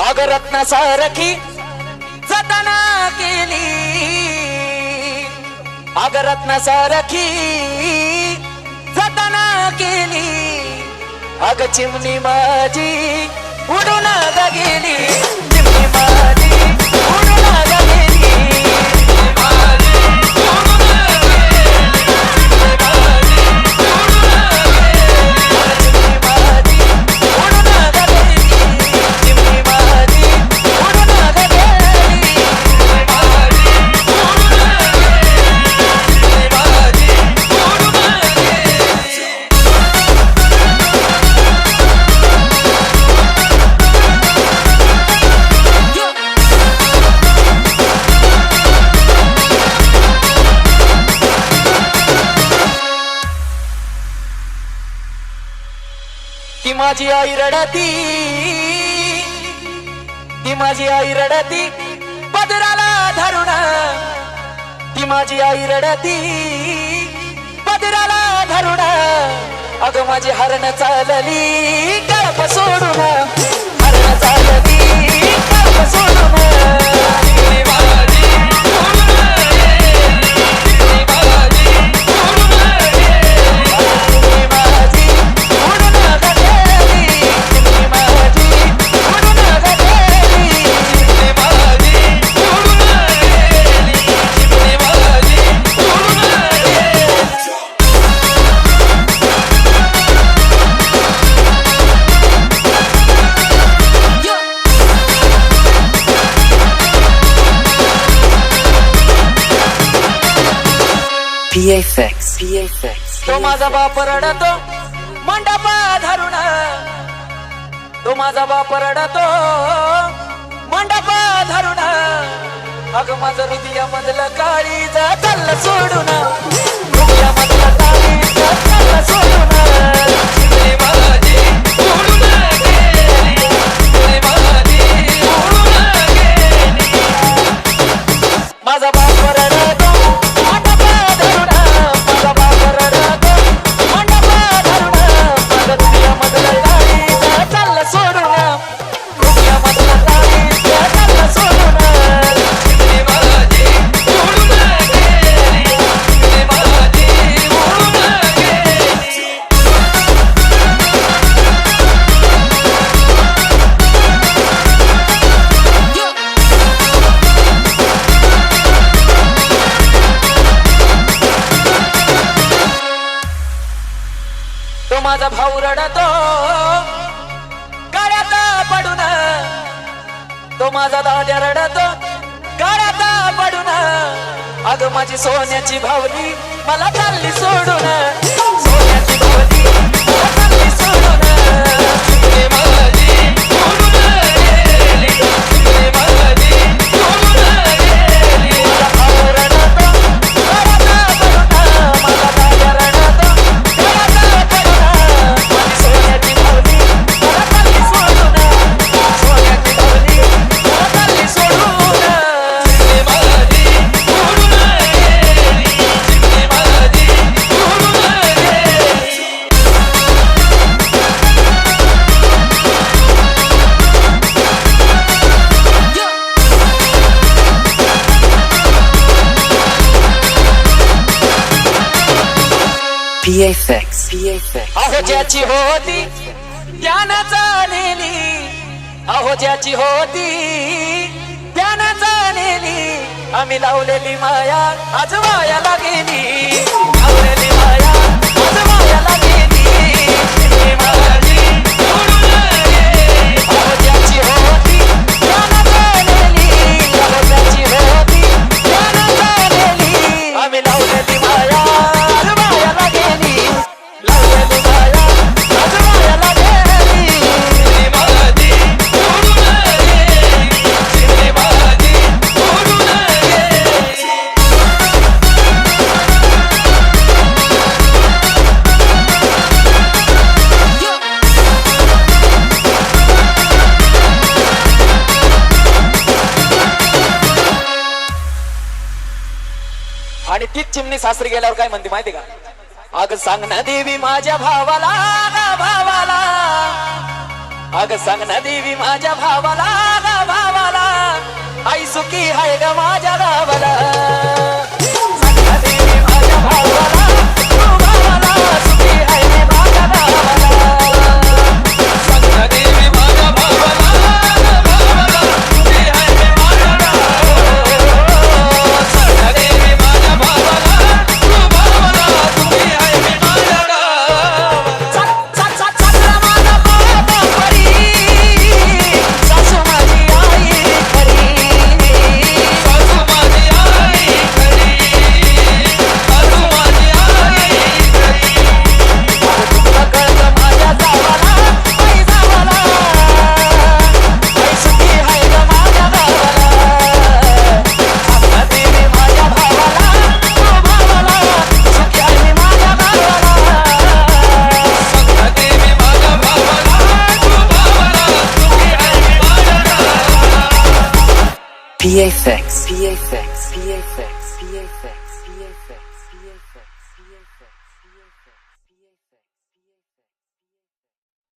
अगर रत्न सारखी जतना केली, अगर रत्न सारखी जतना केली, अग चिमणी माझी उडून गेली, चिमणी माझी उडून गेली, ती माझी आई रडती, ती माझी आई रडती पदराला धरून, ती माझी आई रडती पदराला धरून, अग माझी हरण चालली कळप सोडून, हरण चालली कळप सोडून, तो माझा बाप रडतो मंडपा धरून, तो माझा बाप रडतो मंडपा धरून, अग माझं हृदया मधलं काळीज चाललं सोडून, हृदया मधलं काळीज चाललं सोडून, माझा बाप रडतो मंडपा धरून, माझा बाप रडतो मंडपा धरून, माझं हृदया मधलं काळीज चाललं सोडून, हृदया मधलं काळीज चाललं सोडून, तो माझा भाऊ रडतो गाड्यात पडून, तो माझा दाद्या रडतो गाड्यात पडून, अग माझी सोन्याची भावली मला चालली सोडून, सोन्याची भावली मला चालली सोडून, अहो ज्याची होती त्यानं चालेली, अहो ज्याची होती त्यानं चालेली, आम्ही लावलेली माया आज वायाला गेली, लावलेली माया आज वायाला गेली, अहो ज्याची होती त्यानं चालेली, अहो ज्याची होती त्यानं चालेली, आम्ही लावलेली माया आज वायाला गेली, लावलेली माया आज वायाला गेली, आणि तीच चिमणी सासरी गेल्यावर काय म्हणते माहिती का, अग सांग ना देवी माझ्या भावाला, भावाला अग सांग ना देवी माझ्या भावाला ग भावाला आई सुखी हाय ग माझ्या गावाला सांग ना देवी माझ्या भावाला तू भावाला सुखी हाय ग माझ्या गावाला सांग ना देवी माझ्या भावाला ग भावाला सुखी हाय ग माझ्या गावाला सांग ना देवी माझ्या भावाला तू भावाला सुखी हाय ग माझ्या गावाला सासू माझी आई खरी सासू माझी आई खरी सासू माझी आई खरी तुला कळतं माझ्या जावाला आई जावाला आई सुखी हाय ग माझ्या गावाला सांगा देवी माझ्या भावाला तू भावाला सुखी हाय माझ्या गावाला सांगा देवी माझ्या भावाला तू भावाला सुखी हाय माझ्या गावाला PA Fix, PA Fix, PA Fix.